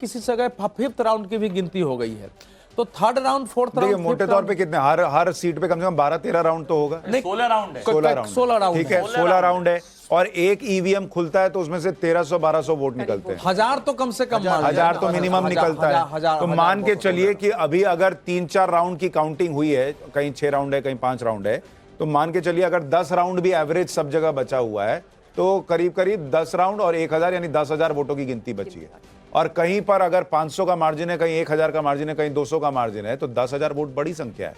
किसी जगह fifth round की भी गिनती हो गई है। तो थर्ड राउंड, फोर्थ राउंड, मोटे तौर पे कितने, हर सीट पे कम से कम 12-13 राउंड तो होगा। 16 राउंड है। 16 राउंड, ठीक है, 16 राउंड है और एक ईवीएम खुलता है तो उसमें से 1300-1200 वोट निकलते हैं। 1000 तो कम से कम, 1000 तो मिनिमम निकलता है। तो मान के चलिए कि अभी अगर 3-4 राउंड की काउंटिंग हुई है, कहीं 6 राउंड है, कहीं 5 राउंड है, तो मान के चलिए अगर 10 राउंड भी एवरेज सब जगह बचा हुआ है तो करीब करीब 10 राउंड और 1000 यानी 10,000 वोटों की गिनती बची है। और कहीं पर अगर 500 का मार्जिन है, कहीं 1000 का मार्जिन है, कहीं 200 का मार्जिन है, तो 10,000 वोट बड़ी संख्या है।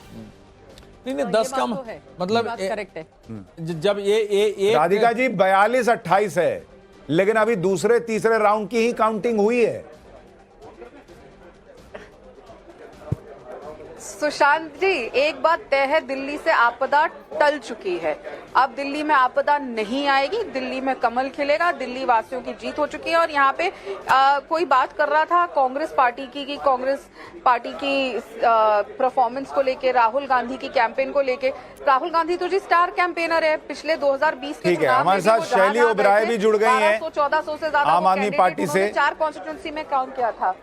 नहीं 10 का मतलब करेक्ट है। जब ये राधिका जी 42-28 है, लेकिन अभी दूसरे तीसरे राउंड की ही काउंटिंग हुई है। सुशांत जी, एक बात तय है, दिल्ली से आपदा टल चुकी है। अब दिल्ली में आपदा नहीं आएगी, दिल्ली में कमल खिलेगा, दिल्ली वासियों की जीत हो चुकी है। और यहाँ पे कोई बात कर रहा था कांग्रेस पार्टी की, कि कांग्रेस पार्टी की परफॉर्मेंस को लेके, राहुल गांधी की कैंपेन को लेके। राहुल गांधी तो जी स्टार कैंपेनर है पिछले 2020 के ठीक है, हमारे साथ शैली ओबराय भी जुड़ गई हैं 1400 से ज्यादा आम आदमी पार्टी से। 4 कॉन्स्टिट्यूंसी में काउंट किया था।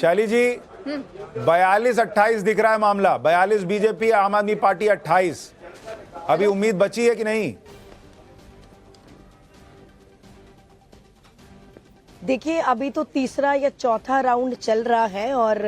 शैली जी 42-28 दिख रहा है मामला, 42 बीजेपी, आम आदमी पार्टी 28। अभी उम्मीद बची है कि नहीं? देखिए, अभी तो तीसरा या चौथा राउंड चल रहा है और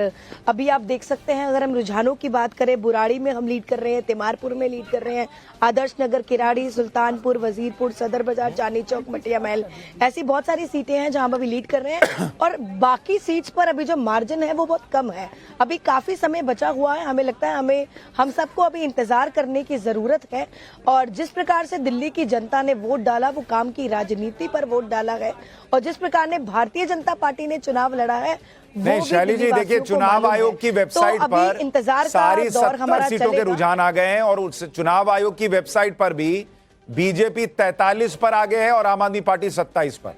अभी आप देख सकते हैं, अगर हम रुझानों की बात करें, बुराड़ी में हम लीड कर रहे हैं, तिमारपुर में लीड कर रहे हैं, आदर्श नगर, किराड़ी, सुल्तानपुर, वजीरपुर, सदर बाजार, चांदनी चौक, मटिया महल, ऐसी बहुत सारी सीटें हैं जहां हम अभी लीड कर रहे हैं। और बाकी सीट्स पर अभी जो मार्जिन है वो बहुत कम है। अभी काफी समय बचा हुआ है। हमें लगता है हम सबको अभी इंतजार करने की जरूरत है। और जिस प्रकार से दिल्ली की जनता ने वोट डाला, वो काम की राजनीति पर वोट डाला है। और जिस प्रकार ने भारतीय जनता पार्टी ने चुनाव लड़ा है, नहीं शैली जी, देखिए चुनाव आयोग की वेबसाइट पर इंतजार सारी 70 सीटों के रुझान आ गए हैं और उस चुनाव आयोग की वेबसाइट पर भी बीजेपी 43 पर आगे है और आम आदमी पार्टी 27 पर।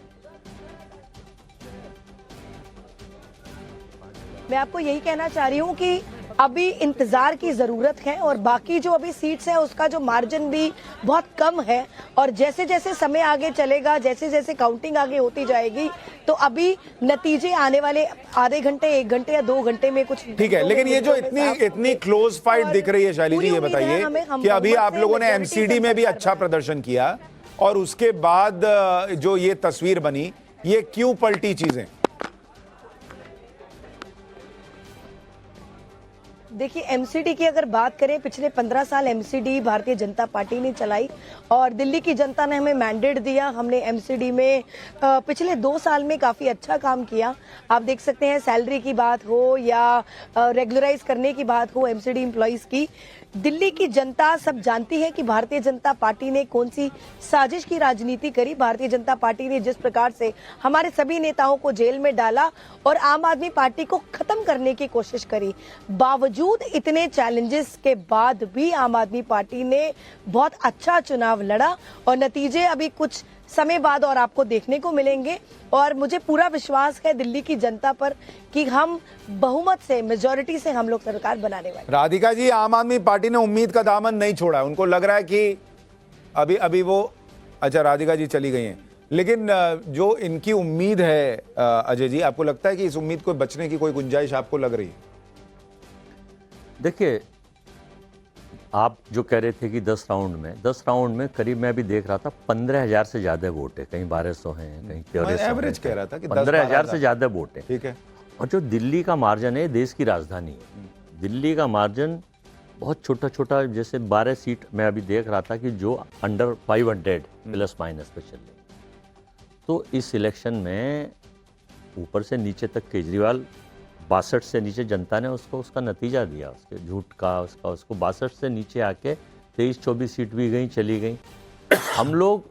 मैं आपको यही कहना चाह रही हूँ कि अभी इंतजार की जरूरत है और बाकी जो अभी सीट्स है उसका जो मार्जिन भी बहुत कम है। और जैसे जैसे समय आगे चलेगा, जैसे जैसे काउंटिंग आगे होती जाएगी, तो अभी नतीजे आने वाले आधे घंटे, 1 घंटे या 2 घंटे में कुछ ठीक है। लेकिन ये जो इतनी क्लोज फाइट दिख रही है शैली जी, ये बताइए कि अभी आप लोगों ने एमसीडी में भी अच्छा प्रदर्शन किया और उसके बाद जो ये तस्वीर बनी, ये क्यों पलटी चीजें? देखिए, एमसीडी की अगर बात करें, पिछले 15 साल एमसीडी भारतीय जनता पार्टी ने चलाई और दिल्ली की जनता ने हमें मैंडेट दिया। हमने एमसीडी में पिछले 2 साल में काफी अच्छा काम किया। आप देख सकते हैं, सैलरी की बात हो या रेगुलराइज करने की बात हो एमसीडी एम्प्लॉइज की, दिल्ली की जनता सब जानती है कि भारतीय जनता पार्टी ने कौन सी साजिश की राजनीति करी। भारतीय जनता पार्टी ने जिस प्रकार से हमारे सभी नेताओं को जेल में डाला और आम आदमी पार्टी को खत्म करने की कोशिश करी, बावजूद इतने चैलेंजेस के बाद भी आम आदमी पार्टी ने बहुत अच्छा चुनाव लड़ा और नतीजे अभी कुछ समय बाद और आपको देखने को मिलेंगे। और मुझे पूरा विश्वास है दिल्ली की जनता पर कि हम बहुमत से, मेजॉरिटी से हम लोग सरकार बनाने वाले। राधिका जी, आम आदमी पार्टी ने उम्मीद का दामन नहीं छोड़ा है। उनको लग रहा है कि अभी वो, अच्छा राधिका जी चली गई हैं, लेकिन जो इनकी उम्मीद है अजय जी, आपको लगता है कि इस उम्मीद को बचने की कोई गुंजाइश आपको लग रही है? देखिए, आप जो कह रहे थे कि 10 राउंड में करीब मैं भी देख रहा था 15,000 से ज्यादा वोट है, कहीं 1200 हैं, कहीं 1300। एवरेज कह रहा था कि 15,000 से ज्यादा वोट है। ठीक है। और जो दिल्ली का मार्जिन है, देश की राजधानी है, दिल्ली का मार्जिन बहुत छोटा छोटा, जैसे 12 सीट मैं अभी देख रहा था कि जो अंडर 500 प्लस माइनस पे चल रही। तो इस इलेक्शन में ऊपर से नीचे तक केजरीवाल 62 से नीचे जनता ने उसका नतीजा दिया, उसके झूठ का, उसको 62 से नीचे आके 23-24 सीट भी गई, चली गई। हम लोग,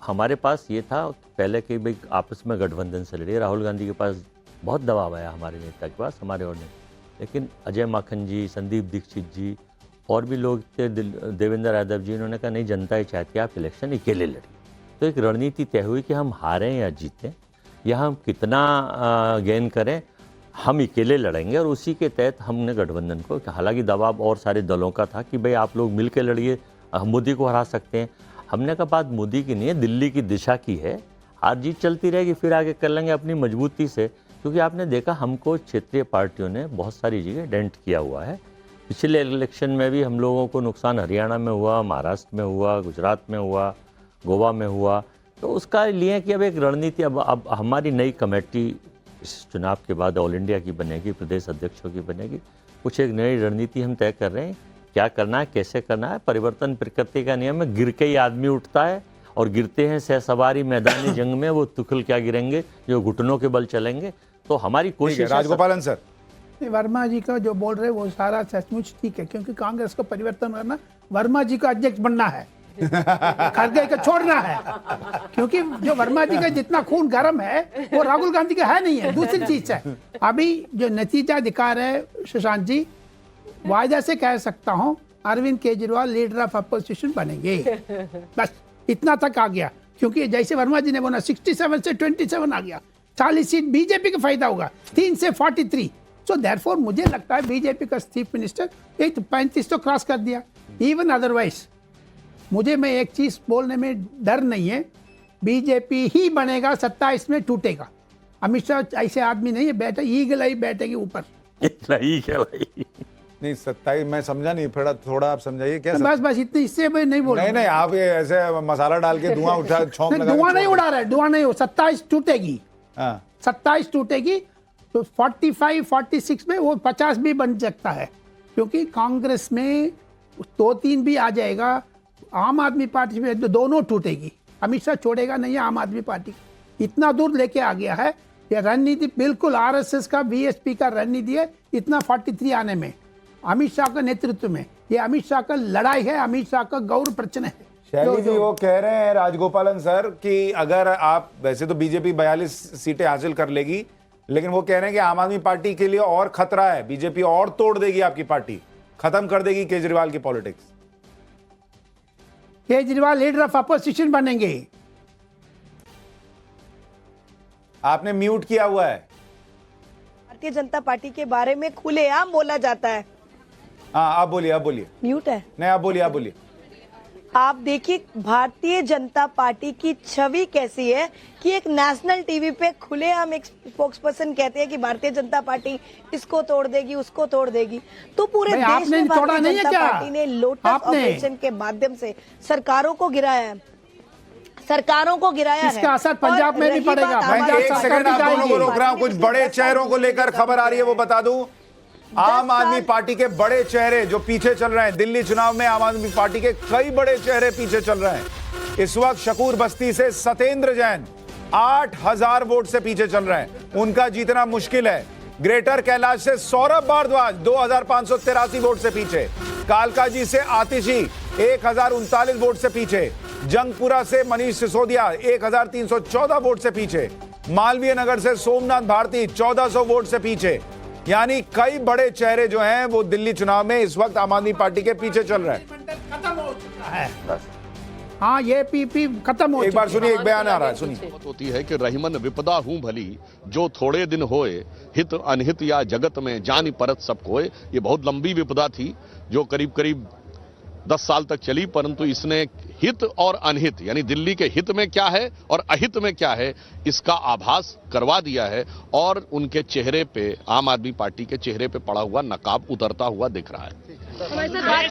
हमारे पास ये था पहले कि भाई आपस में गठबंधन से लड़े, राहुल गांधी के पास बहुत दबाव आया हमारे नेता के पास, हमारे और ने, लेकिन अजय माखन जी, संदीप दीक्षित जी और भी लोग थे, देवेंद्र यादव जी, उन्होंने कहा नहीं, जनता ही चाहती है आप इलेक्शन अकेले लड़िए। तो एक रणनीति तय हुई कि हम हारें या जीतें या हम कितना गेन करें, हम अकेले लड़ेंगे। और उसी के तहत हमने गठबंधन को, हालांकि दबाव और सारे दलों का था कि भाई आप लोग मिल के लड़िए, हम मोदी को हरा सकते हैं। हमने कहा बात मोदी की नहीं है, दिल्ली की दिशा की है। हार जीत चलती रहेगी, फिर आगे कर लेंगे अपनी मजबूती से। क्योंकि आपने देखा हमको क्षेत्रीय पार्टियों ने बहुत सारी जगह डेंट किया हुआ है। पिछले इलेक्शन में भी हम लोगों को नुकसान हरियाणा में हुआ, महाराष्ट्र में हुआ, गुजरात में हुआ, गोवा में हुआ। तो उसका लिए कि अब एक रणनीति, अब हमारी नई कमेटी इस चुनाव के बाद ऑल इंडिया की बनेगी, प्रदेश अध्यक्षों की बनेगी। कुछ एक नई रणनीति हम तय कर रहे हैं, क्या करना है, कैसे करना है। परिवर्तन प्रकृति का नियम है, गिर के ही आदमी उठता है, और गिरते हैं सहसवारी मैदानी जंग में, वो तुखल क्या गिरेंगे जो घुटनों के बल चलेंगे। तो हमारी कोशिश। राजगोपालन सर, वर्मा जी का जो बोल रहे वो सारा सचमुच ठीक है, क्योंकि कांग्रेस को परिवर्तन करना, वर्मा जी को अध्यक्ष बनना है, खड़गे को छोड़ना है। क्योंकि जो वर्मा जी का जितना खून गर्म है वो राहुल गांधी का है नहीं है। दूसरी चीज है, अभी जो नतीजा दिखा रहे सुशांत जी, वायदा से कह सकता हूं Arvind Kejriwal leader of opposition बनेंगे। बस इतना तक आ गया, क्योंकि जैसे वर्मा जी ने बोला 67 से 27 आ गया, 40 सीट बीजेपी का फायदा होगा, 3 से 43। सो देयरफॉर मुझे लगता है बीजेपी का चीफ मिनिस्टर 35 तो क्रॉस कर दिया। इवन अदरवाइज मुझे में एक चीज बोलने में डर नहीं है, बीजेपी ही बनेगा, 27 में टूटेगा। अमित शाह ऐसे आदमी नहीं है, बैठे ईगल ही बैठेगी ऊपर। नहीं 27 मैं समझा नहीं, थोड़ा आप समझाइए क्या। बस इतने, इससे मैं नहीं बोल नहीं आप ये ऐसे मसाला डाल के धुआं उठा छौंक लगा, धुआं नहीं उड़ा रहा है, धुआं नहीं हो, 27 टूटेगी। 27 टूटेगी तो 45 46 में वो 50 भी बन सकता है, क्योंकि कांग्रेस में 2-3 भी आ जाएगा, आम आदमी पार्टी में दोनों टूटेगी। अमित शाह छोड़ेगा नहीं आम आदमी पार्टी, इतना दूर लेके आ गया है। ये रणनीति बिल्कुल आरएसएस का, बीएसपी का रणनीति है, इतना 43 आने में अमित शाह का नेतृत्व में। ये अमित शाह का लड़ाई है, अमित शाह का गौरव प्रश्न है। शैली जी वो कह रहे हैं राजगोपालन सर कि अगर आप, वैसे तो बीजेपी 42 सीटें हासिल कर लेगी, लेकिन वो कह रहे हैं कि आम आदमी पार्टी के लिए और खतरा है, बीजेपी और तोड़ देगी आपकी पार्टी, खत्म कर देगी केजरीवाल की politics. Kejriwal leader of opposition बनेंगे। आपने म्यूट किया हुआ है। भारतीय जनता पार्टी के बारे में खुलेआम बोला जाता है। हाँ आप बोलिए। म्यूट है? नहीं आप बोलिए। आप देखिए भारतीय जनता पार्टी की छवि कैसी है कि एक नेशनल टीवी पे खुलेआम एक स्पोक्स पर्सन कहते हैं कि भारतीय जनता पार्टी इसको तोड़ देगी, उसको तोड़ देगी। तो पूरे देश में भारतीय जनता पार्टी ने लोटस ऑपरेशन के माध्यम से सरकारों को गिराया है, इसका असर पंजाब में भी पड़ेगा। मैं एक सेकंड आप दोनों को रोक रहा हूं, कुछ बड़े चेहरों को लेकर खबर आ रही है, वो बता दूं। आम आदमी पार्टी के बड़े चेहरे जो पीछे चल रहे हैं, दिल्ली चुनाव में आम आदमी पार्टी के कई बड़े चेहरे पीछे चल रहे हैं। इस वक्त शकूर बस्ती से सत्येंद्र जैन 8000 वोट से पीछे चल रहे हैं, उनका जीतना मुश्किल है। ग्रेटर कैलाश से सौरभ भारद्वाज 2583 वोट से पीछे, कालकाजी से आतिशी 1039 वोट से पीछे, जंगपुरा से मनीष सिसोदिया 1314 वोट से पीछे, मालवीय नगर से सोमनाथ भारती 1400 वोट से पीछे। यानी कई बड़े चेहरे जो हैं वो दिल्ली चुनाव में इस वक्त आम आदमी पार्टी के पीछे चल रहे हैं। खत्म हो चुका है। हाँ ये पीपी खत्म हो। एक बार सुनिए, एक बयान आ रहा है, सुनिए। होती है कि रहीमन विपदा हूं भली, जो थोड़े दिन होए, हित अनहित या जगत में जानी परत सब कोय। ये बहुत लंबी विपदा थी जो करीब 10 साल तक चली, परंतु इसने हित और अनहित यानी दिल्ली के हित में क्या है और अहित में क्या है इसका आभास करवा दिया है, और उनके चेहरे पे, आम आदमी पार्टी के चेहरे पे पड़ा हुआ नकाब उतरता हुआ दिख रहा है।